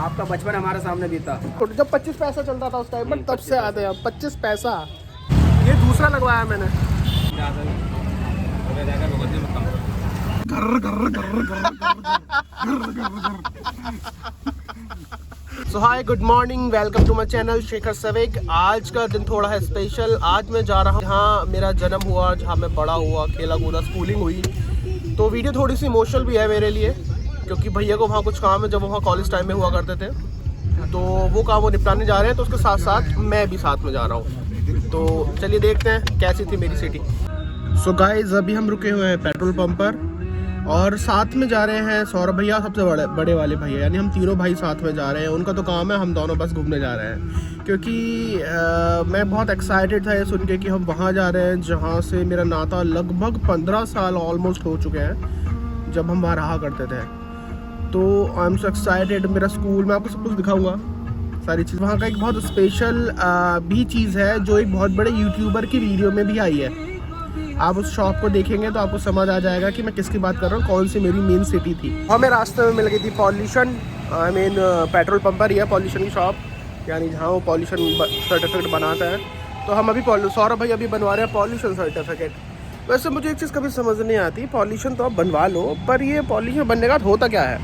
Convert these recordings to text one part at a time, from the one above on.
आपका बचपन हमारे सामने बीता। जब 25 पैसा चलता था उस टाइम पर, तब से आते हैं 25 पैसा। ये दूसरा लगवाया मैंने। So hi, good morning, welcome to my channel Shekhar Saveg. आज का दिन थोड़ा है स्पेशल। आज मैं जा रहा हूँ जहाँ मेरा जन्म हुआ, जहाँ मैं बड़ा हुआ, खेला कूदा, स्कूलिंग हुई। तो वीडियो थोड़ी सी इमोशनल भी है मेरे लिए, क्योंकि भैया को वहाँ कुछ काम है जब वहाँ कॉलेज टाइम में हुआ करते थे, तो वो काम वो निपटाने जा रहे हैं। तो उसके साथ साथ मैं भी साथ में जा रहा हूँ। तो चलिए देखते हैं कैसी थी मेरी सिटी। सो गाइज, अभी हम रुके हुए हैं पेट्रोल पंप पर और साथ में जा रहे हैं सौरभ भैया, सबसे बड़े वाले भैया, यानी हम तीनों भाई साथ में जा रहे हैं। उनका तो काम है, हम दोनों बस घूमने जा रहे हैं। क्योंकि मैं बहुत एक्साइटेड था ये सुन के कि हम वहाँ जा रहे हैं जहाँ से मेरा नाता लगभग 15 साल ऑलमोस्ट हो चुके हैं, जब हम वहाँ रहा करते थे। तो आई एम सो एक्साइटेड। मेरा स्कूल, मैं आपको सब कुछ दिखाऊंगा, सारी चीज़। वहाँ का एक बहुत स्पेशल भी चीज़ है जो एक बहुत बड़े यूट्यूबर की वीडियो में भी आई है। आप उस शॉप को देखेंगे तो आपको समझ आ जाएगा कि मैं किसकी बात कर रहा हूँ, कौन सी मेरी मेन सिटी थी। हमें रास्ते में मिल गई थी pollution, I mean petrol pump पर ही है पॉल्यूशन की शॉप, यानी जहाँ वो पॉल्यूशन सर्टिफिकेट बनाता है। तो हम अभी सौरभ भाई अभी बनवा रहे हैं पॉल्यूशन सर्टिफिकेट। वैसे मुझे एक चीज़ कभी समझ नहीं आती, पॉल्यूशन तो आप बनवा लो, पर ये पॉल्यूशन बनने का होता क्या है?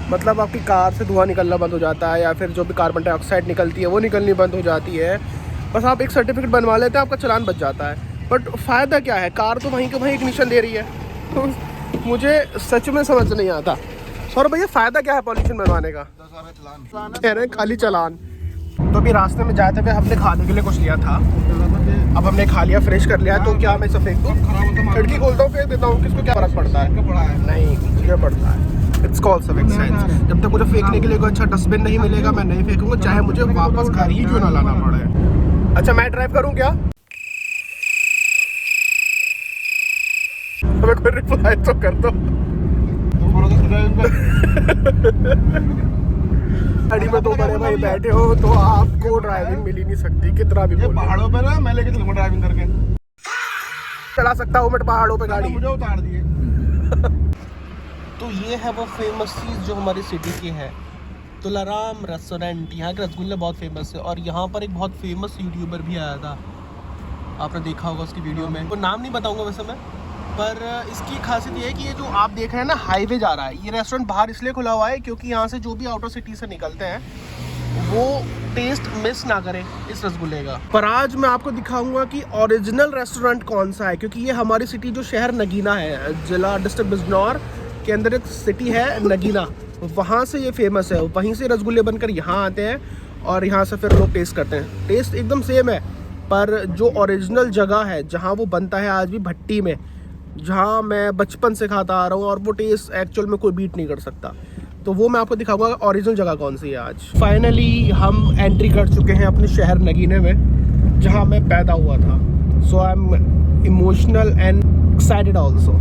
मतलब आपकी कार से धुआं निकलना बंद हो जाता है, या फिर जो भी कार्बन डाइऑक्साइड निकलती है वो निकलनी बंद हो जाती है। बस आप एक सर्टिफिकेट बनवा लेते हैं, आपका चालान बच जाता है। बट फ़ायदा क्या है? कार तो वहीं के वहीं इग्निशन दे रही है। तो मुझे सच में समझ नहीं आता। सौरभ भैया, फ़ायदा क्या है पॉल्यूशन बनवाने का? कह रहे हैं खाली चालान। तो अभी रास्ते में जाते हुए हमने खाने के लिए कुछ लिया था, अब हमने खा लिया, फ्रेश कर लिया। तो क्या मैं इसे फेंक दूँ? खिड़की खोलता हूँ, फेंक देता हूँ, किसको क्या फ़र्क पड़ता है? नहीं, मुझे पड़ता है। It's called civic sense. जब तक मुझे फेंकने के लिए कोई अच्छा डस्टबिन नहीं मिलेगा, मैं नहीं फेंकूंगा, चाहे मुझे वापस घर ही क्यों ना लाना पड़े। अच्छा, मैं ड्राइव करूँ क्या? हमें कोई रिप्लाई तो कर दो। गाड़ी में दो बड़े भाई बैठे हो तो आपको ड्राइविंग मिल ही नहीं सकती, कितना भी बोलो। पहाड़ों पे ना मैं लेके चलूंगा ड्राइविंग करके। चला सकता हूँ मैं पहाड़ों पे गाड़ी। मुझे उतार दिए। तो ये है वो फेमस चीज़ जो हमारी सिटी की है, तुलाराम रेस्टोरेंट। यहाँ के रसगुल्ले बहुत फेमस है और यहाँ पर एक बहुत फेमस यूट्यूबर भी आया था, आपने देखा होगा उसकी वीडियो में। वो नाम नहीं बताऊंगा वैसे मैं, पर इसकी खासियत ये है कि ये जो आप देख रहे हैं ना, हाईवे जा रहा है। ये रेस्टोरेंट बाहर इसलिए खुला हुआ है क्योंकि यहाँ से जो भी आउटर सिटी से निकलते हैं वो टेस्ट मिस ना करें इस रसगुल्ले का। पर आज मैं आपको दिखाऊंगा कि ओरिजिनल रेस्टोरेंट कौन सा है, क्योंकि ये हमारी सिटी जो शहर नगीना है, जिला डिस्ट्रिक्ट बिजनौर के अंदर एक सिटी है नगीना, वहाँ से ये फेमस है। वहीं से रसगुल्ले बनकर यहाँ आते हैं और यहाँ से फिर लोग टेस्ट करते हैं। टेस्ट एकदम सेम है, पर जो ओरिजिनल जगह है जहाँ वो बनता है आज भी भट्टी में, जहाँ मैं बचपन से खाता आ रहा हूँ, और वो टेस्ट एक्चुअल में कोई बीट नहीं कर सकता। तो वो मैं आपको दिखाऊंगा ओरिजिनल जगह कौन सी है आज। फाइनली हम एंट्री कर चुके हैं अपने शहर नगीने में, जहाँ मैं पैदा हुआ था। So I am emotional and excited also.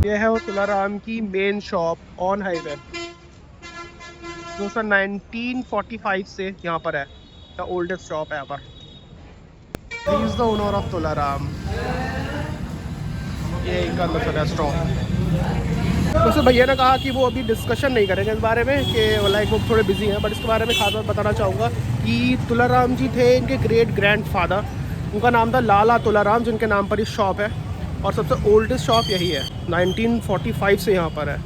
ये है वो तुलाराम की मेन शॉप ऑन हाईवे, जो सर 1945 से यहाँ पर है। द ओल्डेस्ट शॉप है यहाँ पर। He is the owner of Tularam. ये इनका रेस्टोरेंट। वैसे भैया ने कहा कि वो अभी डिस्कशन नहीं करेंगे इस बारे में, कि लाइक वो थोड़े बिजी हैं, बट इसके बारे में खास बात बताना चाहूँगा कि तुलाराम जी थे, इनके ग्रेट ग्रैंड फादर, उनका नाम था लाला तुलाराम, जिनके नाम पर ये शॉप है। और सबसे ओल्डेस्ट शॉप यही है, 1945 से यहाँ पर है।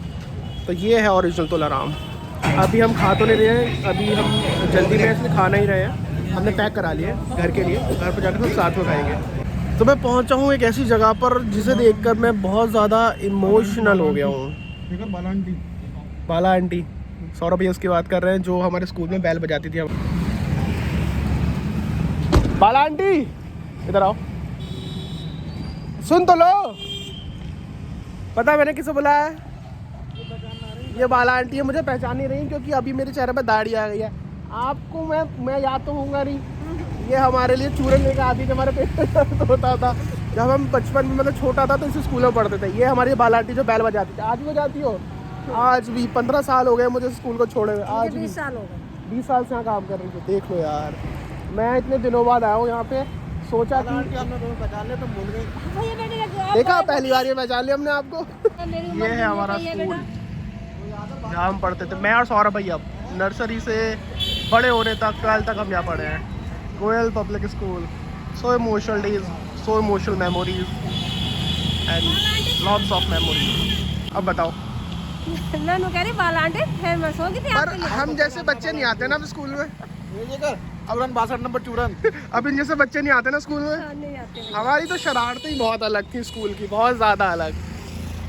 तो ये है ओरिजिनल तुलाराम। अभी हम खा तो नहीं रहे हैं, अभी हम जल्दी में इसलिए खा नहीं रहे हैं, हमने पैक करा लिए घर के लिए, घर पर जाकर हम साथ में खाएंगे। तो मैं पहुंचा हूँ एक ऐसी जगह पर जिसे देखकर मैं बहुत ज़्यादा इमोशनल हो गया हूँ। बाला आंटी, सौरभ भैया उसकी बात कर रहे हैं जो हमारे स्कूल में बैल बजाती थी। बाला आंटी इधर आओ, सुन तो लो। पता है मैंने किसे बुलाया है? ये बाला आंटी है, मुझे पहचान नहीं रही क्योंकि अभी मेरे चेहरे पर दाढ़ी आ गई है। आपको मैं याद तो होऊंगा नहीं। ये हमारे लिए चूरन लेकर आती थी, हमारे पेट में दर्द होता था जब हम बचपन में, मतलब छोटा था तो इसी स्कूल में पढ़ते थे। ये हमारी बाला आंटी जो बैल बजाती थी। आज भी जाती हो? आज भी 15 साल हो गए मुझे स्कूल को छोड़े हुए। आज भी 20 साल हो गए। 20 साल से यहाँ काम कर रही थी। देख लो यार, मैं इतने दिनों बाद आया हूँ यहाँ पे। सोचा कि हमने दोनों पहचान लिया तो भूल गए। देखा, पहली बार ये पहचान लिया हमने आपको। ये है हमारा स्कूल जहाँ हम पढ़ते थे, मैं और सौरभ भैया। नर्सरी से बड़े होने तक 12th तक हम यहाँ पढ़े हैं, Goyal public school. So emotional days, so emotional memories and lots of memories. अब बताओ, ननू कह रही बालांटे फेमस होगी थी पर आपके लिए। हम जैसे बच्चे नहीं आते ना अब स्कूल में। अबरन 62 नंबर चूरन। अब इन जैसे बच्चे नहीं आते ना स्कूल में। हाँ, नहीं आते हैं। हमारी तो शरारतें ही बहुत अलग थी स्कूल की, बहुत ज़्यादा अलग।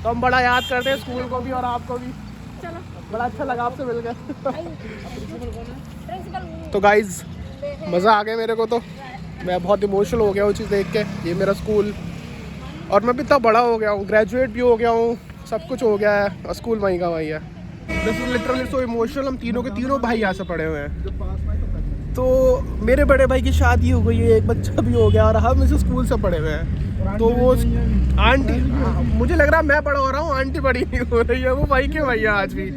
तो हम बड़ा याद करते हैं स्कूल को भी और आपको भी। चलो बड़ा अच्छा लगा आपसे मिलकर। प्रिंसिपल तो गाइज मज़ा आ गया मेरे को, तो मैं बहुत इमोशनल हो गया वो चीज़ देख के। ये मेरा स्कूल, और मैं भी इतना बड़ा हो गया हूँ, ग्रेजुएट भी हो गया हूँ, सब कुछ हो गया है, और स्कूल वहीं का वहीं है। This is literally so emotional. हम तीनों के तीनों भाई यहाँ से पढ़े हुए हैं। तो मेरे बड़े भाई की शादी हो गई है, एक बच्चा भी हो गया, और हम इस स्कूल से पढ़े हुए हैं। तो वो आंटी, मुझे लग रहा है मैं बड़ा हो रहा हूँ, आंटी बड़ी नहीं हो रही है। वो भाई के भैया आज भी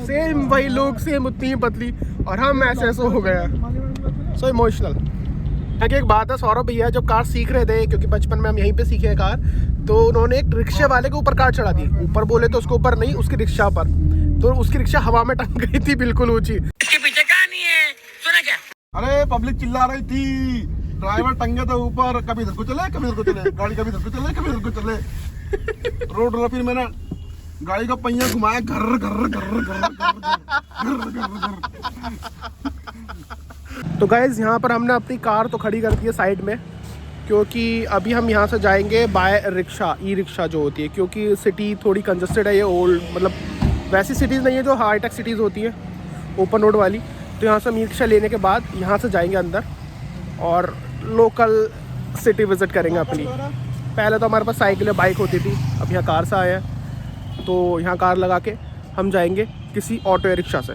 सेम वही लोग, सेम उतनी ही पतली, और हम ऐसे ऐसे हो गए हैं। So emotional. कि एक बात है, सौरभ भैया जब कार सीख रहे थे, क्योंकि बचपन में हम यहीं पे सीखे हैं कार, तो उन्होंने एक रिक्शे वाले के ऊपर कार चढ़ा दी। ऊपर बोले तो उसके ऊपर नहीं, उसकी रिक्शा पर। तो उसकी रिक्शा हवा में टंग गई थी बिल्कुल ऊंची। इसके पीछे कहानी है, सुना क्या? अरे पब्लिक चिल्ला रही थी, ड्राइवर टंगे थे ऊपर, कभी इधर को चले कभी इधर को चले, गाड़ी कभी इधर को चले कभी इधर को चले। रोड रोड फिर मैंने गाड़ी का पहिया घुमाया, घर घर घर घर घर। तो गाइज यहाँ पर हमने अपनी कार तो खड़ी कर दी है साइड में, क्योंकि अभी हम यहाँ से जाएंगे बाय रिक्शा, ई रिक्शा जो होती है, क्योंकि सिटी थोड़ी कंजस्टेड है। ये ओल्ड, मतलब वैसी सिटीज़ नहीं है जो हाईटेक सिटीज़ होती है ओपन रोड वाली। तो यहाँ से हम ई रिक्शा लेने के बाद यहाँ से जाएंगे अंदर और लोकल सिटी विज़िट करेंगे अपनी। पहले तो हमारे पास साइकिल या बाइक होती थी, अब यहाँ कार से आए हैं, तो यहाँ कार लगा के हम जाएंगे किसी ऑटो या रिक्शा से।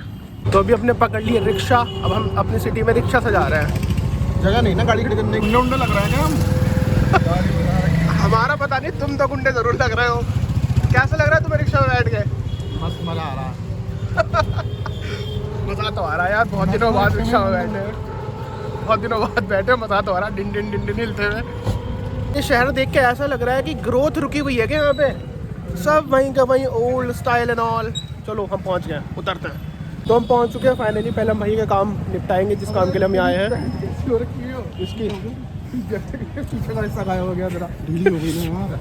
तो अभी अपने पकड़ लिए रिक्शा, अब हम अपनी सिटी में रिक्शा से जा रहे हैं। जगह नहीं ना गाड़ी खड़ी करने, गुंडे उंडे लग रहा है क्या हम? हमारा पता नहीं, तुम तो गुंडे ज़रूर लग रहे हो। कैसा लग रहा है तुम्हें रिक्शा में बैठ के? मस्त मजा आ रहा। मज़ा तो आ रहा है यार, बहुत दिनों बाद रिक्शा में बैठे हैं, बहुत दिनों बाद बैठे, मज़ा तो आ रहा है, डिन डिन डिन डिन हिलते हुए। ये शहर देख के ऐसा लग रहा है कि ग्रोथ रुकी हुई है क्या यहाँ पे, सब वहीं का वहीं, ओल्ड स्टाइल एंड ऑल। चलो हम पहुँच गए, उतरते हैं। तो हम पहुँच चुके हैं फाइनली। पहले हम वहीं का काम निपटाएंगे जिस काम के लिए हम यहाँ आए हैं। इसकी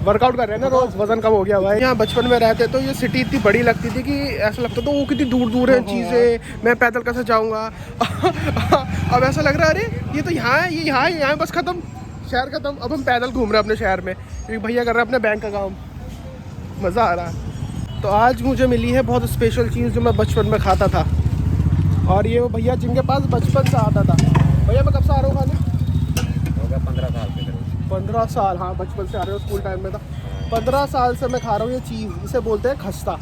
वर्कआउट कर रहे हैं ना रोज, वजन कम हो गया भाई। यहाँ बचपन में रहते तो ये सिटी इतनी बड़ी लगती थी कि ऐसा लगता था वो कितनी दूर दूर है चीज़ें, मैं पैदल कैसे जाऊँगा। अब ऐसा लग रहा है अरे ये तो यहाँ है, ये यहाँ है, यहाँ बस ख़त्म, शहर ख़त्म। अब हम पैदल घूम रहे हैं अपने शहर में, क्योंकि भैया कर रहे हैं अपने बैंक का काम। मज़ा आ रहा है। तो आज मुझे मिली है बहुत स्पेशल चीज़ जो मैं बचपन में खाता था, और ये वो भैया जिनके पास बचपन से आता था। भैया मैं कब से आ रहा हूँ खाने? 15 साल के करीब। 15 साल, हाँ बचपन से आ रहे हो, स्कूल टाइम में था। 15 साल से मैं खा रहा हूँ ये चीज़, इसे बोलते हैं खस्ता।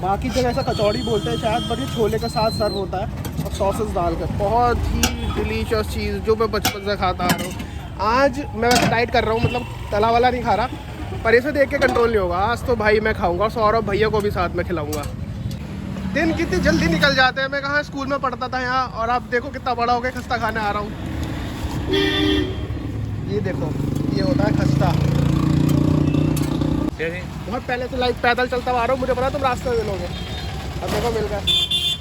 बाकी जगह ऐसा कचौड़ी बोलते हैं शायद, बट ये छोले के साथ सर्व होता है और सॉसेस डालकर। बहुत ही डिलीशियस चीज़ जो मैं बचपन से खाता आ रहा हूँ। आज मैं वैसे डाइट कर रहा हूँ, मतलब तला वाला नहीं खा रहा, पर इसे देख के कंट्रोल नहीं होगा। आज तो भाई मैं खाऊंगा, सौरभ भैया को भी साथ में खिलाऊंगा। दिन कितनी जल्दी निकल जाते हैं। मैं कहाँ स्कूल में पढ़ता था यहाँ, और आप देखो कितना बड़ा हो गया, खस्ता खाने आ रहा हूँ। ये देखो, ये होता है खस्ता। बहुत पहले से लाइक पैदल चलता हुआ आ रहा हूँ, मुझे पता तुम रास्ते में मिलोगे, अब देखो मिल गए।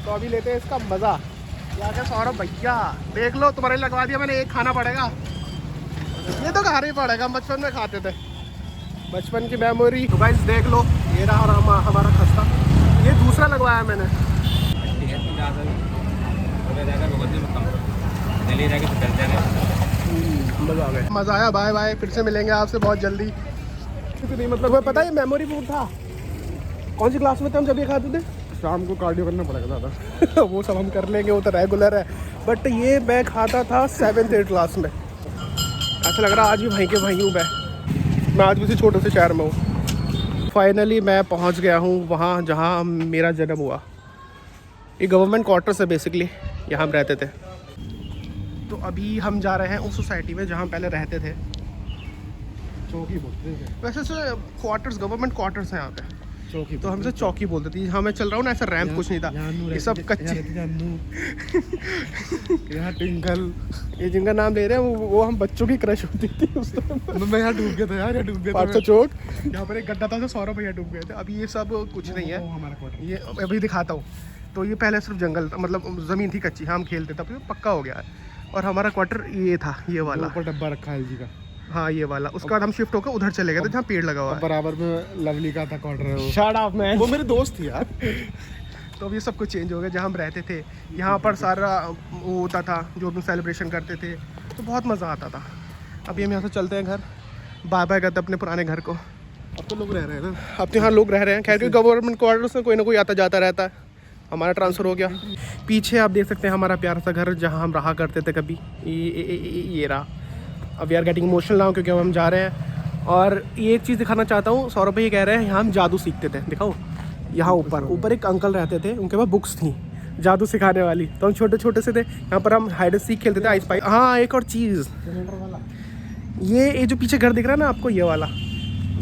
तो अभी लेते हैं इसका मज़ा। क्या क्या सौरभ भैया देख लो, तुम्हारे लगवा दिया मैंने, एक खाना पड़ेगा। ये तो खाना ही पड़ेगा, हम बचपन में खाते थे, बचपन की मेमोरी। तो गाइस देख लो, ये रहा हमारा खस्ता। ये दूसरा लगवाया मैंने। मज़ा आया, बाय बाय, फिर से मिलेंगे आपसे बहुत जल्दी। नहीं मतलब मैं पता है मेमोरी फूड था। कौन सी क्लास में थे हम जब ये खाते थे? शाम को कार्डियो करना पड़ेगा दादा। वो सब हम कर लेंगे, वो तो रेगुलर है, बट ये मैं खाता था 7th-8th क्लास में। ऐसा लग रहा आज भी वहीं के वहीं हूँ मैं आज भी उसी छोटे से शहर में हूँ। फाइनली मैं पहुँच गया हूँ वहाँ जहाँ मेरा जन्म हुआ। ये गवर्नमेंट क्वार्टर्स है बेसिकली, यहाँ हम रहते थे। तो अभी हम जा रहे हैं उस सोसाइटी में जहाँ पहले रहते थे। चौकी बोलते हैं वैसे से क्वार्टर्स, गवर्नमेंट क्वार्टर्स हैं यहाँ पे, चौकी, तो हमसे चौकी बोलते थे। यहाँ मैं चल रहा हूँ ना, ऐसा रैंप कुछ नहीं था, ये सब कच्चे। यहाँ टिंकल, ये जिनका नाम ले रहे हैं वो हम बच्चों की क्रश होती थी उस टाइम। मैं यहाँ डूब गया था यार, यहाँ डूब गया था। 500 चौक, यहाँ पर एक गड्ढा था तो 100 रुपये डूब गए थे। अभी ये सब कुछ नहीं है, वो हमारा क्वार्टर। ये अभी दिखाता हूँ। तो ये पहले सिर्फ जंगल था, मतलब ज़मीन थी कच्ची, हम खेलते थे, अब ये पक्का हो गया है। और हमारा क्वार्टर ये था, ये वाला ऊपर डब्बा रखा है जी का। हाँ ये वाला। उसके बाद हम शिफ्ट होकर उधर चले गए थे जहाँ पेड़ लगा हुआ है। बराबर में लवली का था क्वार्टर है वो। Shut up man. वो मेरी दोस्त थी यार। तो अब ये सब कुछ चेंज हो गया। जहाँ हम रहते थे यहाँ पर सारा वो होता था, जो हम सेलिब्रेशन करते थे, तो बहुत मज़ा आता था। अभी हम यहाँ से चलते हैं घर, बाय बाय करते अपने पुराने घर को। अब तो लोग रह रहे हैं ना। अब तो यहाँ लोग रह रहे हैं, खैर गवर्नमेंट क्वार्टर्स में कोई ना कोई आता जाता रहता है। हमारा ट्रांसफ़र हो गया। पीछे आप देख सकते हैं हमारा प्यारा सा घर जहाँ हम रहा करते थे कभी, ये रहा। अब यार गेटिंग इमोशनल ना, क्योंकि अब हम जा रहे हैं। और ये एक चीज़ दिखाना चाहता हूँ, सौरभ भाई कह रहे हैं यहाँ हम जादू सीखते थे। दिखाओ, यहाँ ऊपर एक अंकल रहते थे, उनके पास बुक्स थी जादू सिखाने वाली। तो हम छोटे छोटे से थे, यहाँ पर हम हाइड एंड सीक खेलते थे, आइस पाइस। हाँ एक और चीज़, ये जो पीछे घर दिख रहा है ना आपको, ये वाला,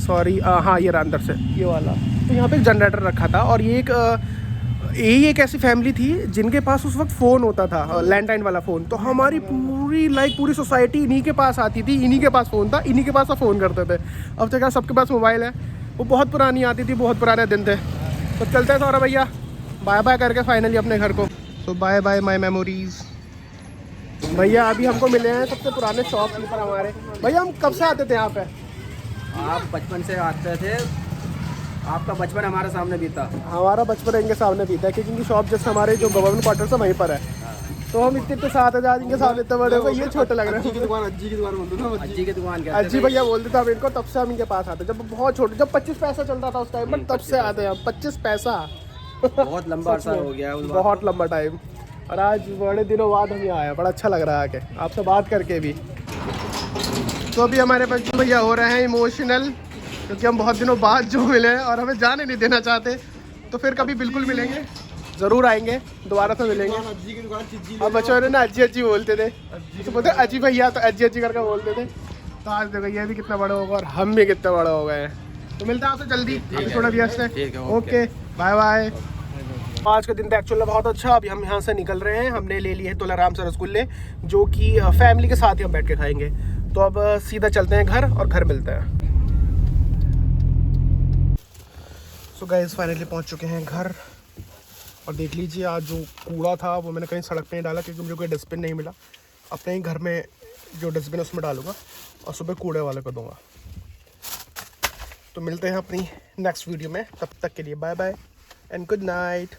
सॉरी हाँ ये रहा अंदर से ये वाला। तो यहाँ पे एक जनरेटर रखा था। और ये एक ऐसी फैमिली थी जिनके पास उस वक्त फ़ोन होता था, लैंडलाइन वाला फ़ोन। तो हमारी पूरी सोसाइटी इन्हीं के पास आती थी, इन्हीं के पास फ़ोन था, इन्हीं के पास फ़ोन करते थे। अब तो क्या सबके पास मोबाइल है। वो बहुत पुरानी आती थी, बहुत पुराने दिन थे। तो चलते हैं सौरभ भैया, बाय बाय करके फाइनली अपने घर को। तो बाय बाय माय मेमोरीज़। भैया अभी हमको मिले हैं सबसे पुराने शॉपकीपर हमारे। भैया हम कब से आते थे यहाँ पे? आप बचपन से आते थे, आपका बचपन हमारे सामने बीता। हमारा बचपन इनके सामने बीता है, क्योंकि इनकी शॉप जैसे हमारे जो गवर्नमेंट क्वार्टर है वहीं पर है। तो हम इतने साथ हजार इनके सामने इतने बड़े हो, ये छोटे लग रहे हैं। अज्जी की दुकान बोलते ना। अज्जी की दुकान कहते अज्जी भैया बोलते थे हम इनको, तब से हम इनके पास आते। जब बहुत छोटे, जब 25 पैसा चलता था उस टाइम पर, तब से आते हैं हम। 25 पैसा बहुत लंबा अरसा हो गया है उस बात बहुत लंबा टाइम। और आज बड़े दिनों बाद हम यहाँ आए, बड़ा अच्छा लग रहा है आके आपसे बात करके भी। तो अभी हमारे बच्चे भैया हो रहे हैं इमोशनल, क्योंकि हम बहुत दिनों बाद जो मिले हैं और हमें जाने नहीं देना चाहते। तो फिर कभी बिल्कुल मिलेंगे, ज़रूर आएंगे, दोबारा से मिलेंगे। अज्जी की दुकान चिज्जी। अब बच्चों ने ना अज्जी अज्जी बोलते थे, तो बोलते अजी भैया, तो अज्जी अज्जी करके बोलते थे। तो आज देखो ये भी कितना बड़ा होगा और हम भी कितने बड़े हो गए हैं। तो मिलते हैं आपसे जल्दी, अभी थोड़ा व्यस्त है। Okay bye bye. आज का दिन तो एक्चुअली बहुत अच्छा। अभी हम यहाँ से निकल रहे हैं, हमने ले लिए हैं तुलाराम से रसगुल्ले, जो कि फैमिली के साथ ही हम बैठ के खाएंगे। तो अब सीधा चलते हैं घर और घर मिलते हैं। सो गाइस फाइनली पहुँच चुके हैं घर। और देख लीजिए आज जो कूड़ा था वो मैंने कहीं सड़क पे नहीं डाला, क्योंकि मुझे कोई डस्टबिन नहीं मिला। अपने ही घर में जो डस्टबिन है उसमें डालूंगा और सुबह कूड़े वाले को दूंगा। तो मिलते हैं अपनी नेक्स्ट वीडियो में, तब तक के लिए bye bye and good night.